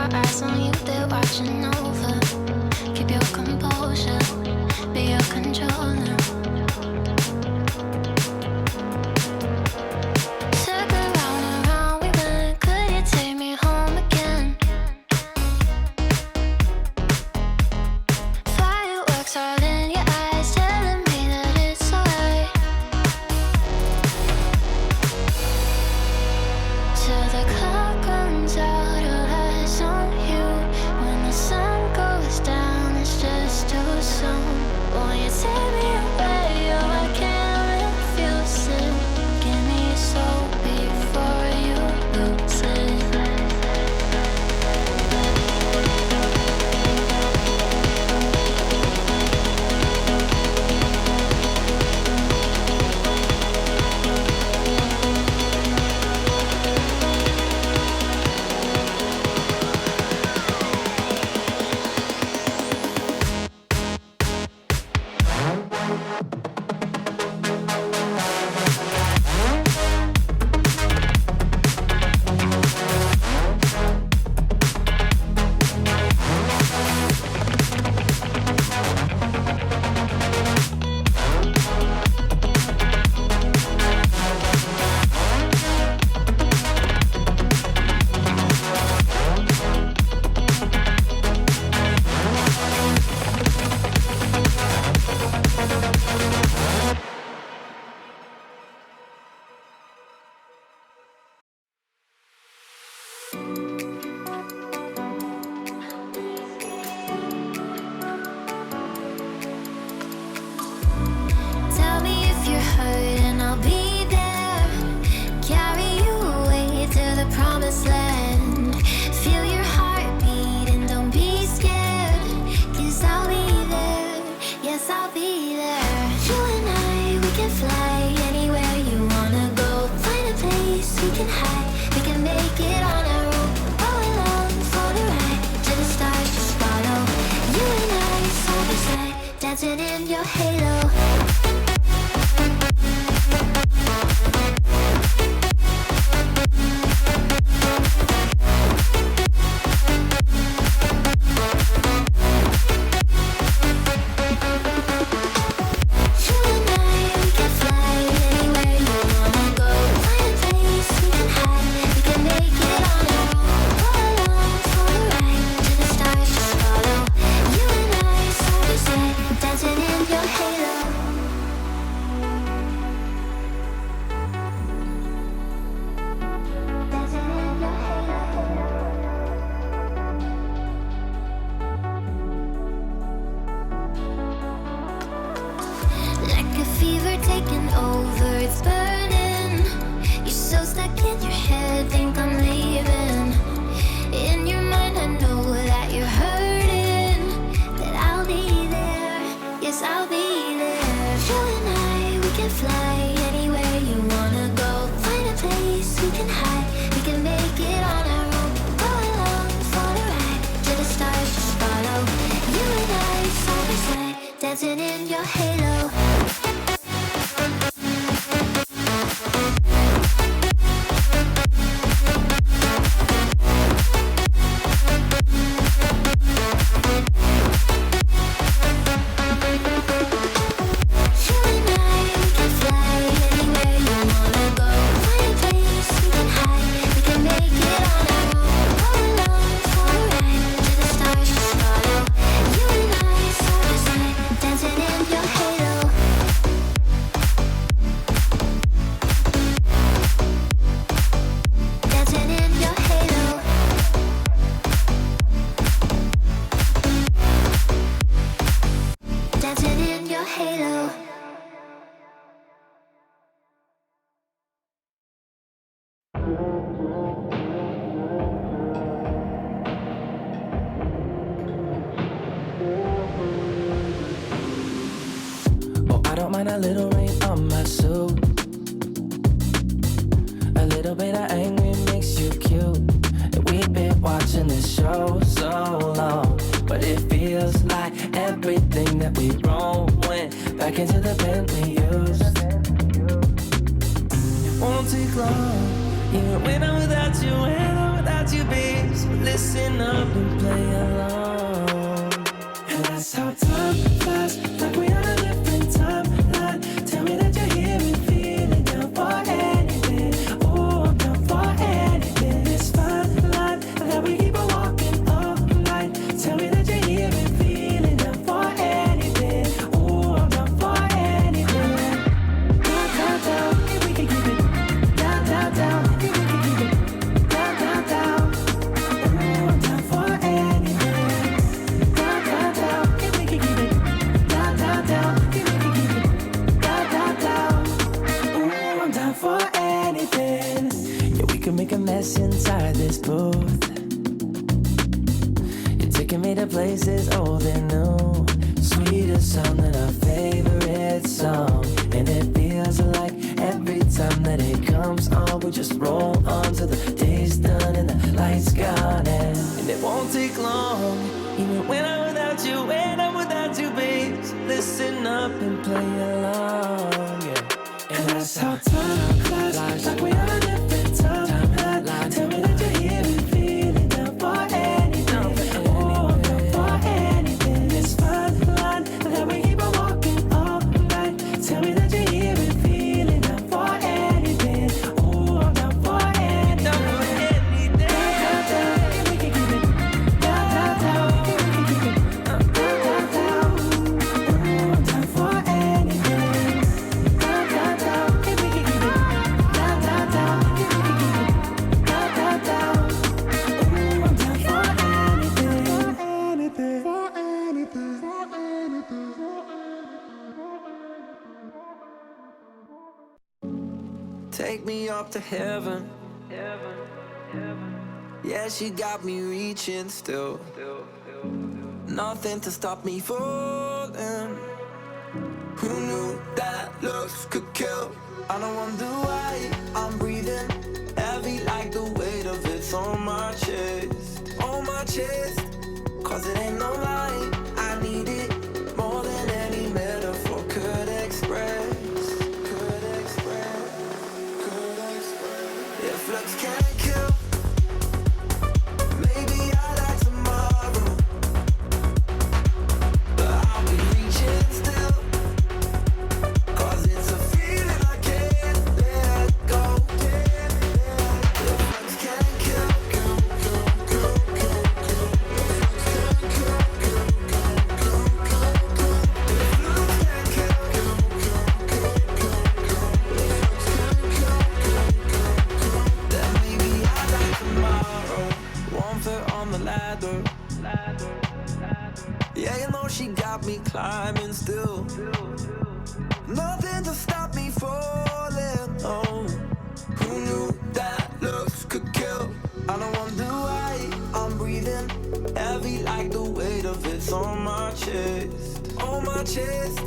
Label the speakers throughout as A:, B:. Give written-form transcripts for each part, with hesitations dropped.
A: our eyes on you, they're watching over. Keep your composure, be your controller. Circle round and round we went, could you take me home again? Fireworks all in your eyes, telling me that it's alright. Till the clock runs out, all eyes on you. When the sun goes down, it's just too soon. Won't you take me away? Oh, I can't refuse it. Give me your soul before you lose it. Tell me if you're hurt and I'll be there. Carry you away to the promised land. Feel your heartbeat and don't be scared. 'Cause I'll be there, yes I'll be there. You and I, we can fly anywhere you wanna go. Find a place we can hide, we can make it on our own. Go along for the ride, to the stars just follow. You and I, side by side, dancing in your halo. You and I, we can fly anywhere you wanna go. Find a place we can hide, we can make it on our own. Go along for the ride, to the stars just follow. You and I, side by side, dancing in your halo. Dancing in your halo. Like a fever taking over, it's burning. You're so stuck in your head, think I'm leaving. In your mind I know that you're hurting, that I'll be there, yes I'll be there. You and I, we can fly anywhere you wanna go. Find a place we can hide, we can make it on our own. Go along for the ride, to the stars just follow. You and I, side by side, dancing in your halo. You and I, we can fly anywhere you wanna go. Find a place we can hide, we can make it on our own. Go along for the ride, to the stars just follow. You and I, side by side, dancing in your halo. Dancing in your halo. Dancing in your halo.
B: Oh, I don't mind a little rain on my suit. A little bit of angry makes you cute. And we've been watching this show so long, but it feels like everything that we wrote went back into the pen we used. Won't take long, even when I'm without you, babe. So listen up and play along. And that's how time flies, like we on a different timeline. Tell me that you're here and feeling down for anything. Oh, I'm down for anything. This fine line that we keep on walking all night. Tell me that you're here and feeling down for anything. Oh, I'm down for anything. Down, down, down, if we can keep it. Down, down, down, if we can keep it. Down, down, down. Oh, I'm down for anything. Down, down, down, if we can keep it. Down, down, down, if we can keep it. Down, down, down. Oh, I'm down for anything. Yeah, we can make a mess inside this booth. You're taking me to places old and new, sweeter sound than our favorite song. And it feels like every time that it comes on, we just roll on till the day's done and the lights gone. And it won't take long, even when I'm without you, when I'm without you, babe. So listen up and play along, yeah. And that's how time flies, like we on a different timeline. Tell me that you're here and feeling down for anything. Oh, I'm down for anything. This fine line that we keep on walking all night. Tell me that you're here and feeling down for anything. Oh, I'm down for anything. Down, down, down, if we can keep it. Down, down, down, if we can keep it. Down, down, down. Oh, I'm down for anything. Down, down, down, if we can keep it. Down, down, down, if we can keep it. Down, down, down. Oh, I'm down for anything. For anything.
C: Take me up to heaven. Yeah, she got me reaching still. Nothing to stop me falling. Who knew that looks could kill? I don't wonder why I'm breathing heavy like the weight of it's on my chest. On my chest. Cause it ain't no lie, I need it more than any metaphor could express. If looks can't kill, maybe I like tomorrow, but I'll be reaching still. Cause it's a feeling I can't let go. If looks can't kill, then maybe I like tomorrow. One foot on the ladder. Yeah, you know she got me climbing still. Nothing to stop me falling. Oh, who knew that looks could kill? I don't wonder why I'm breathing heavy like the weight of it's on my chest. On my chest.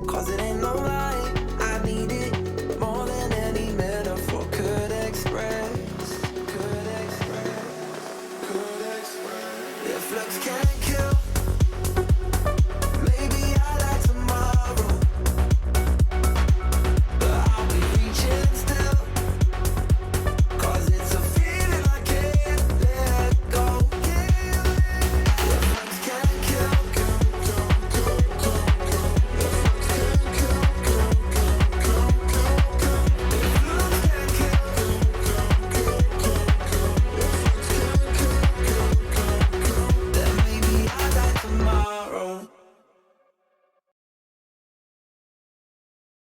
C: Cause it ain't no lie, I need it more than any metaphor could express. If looks can't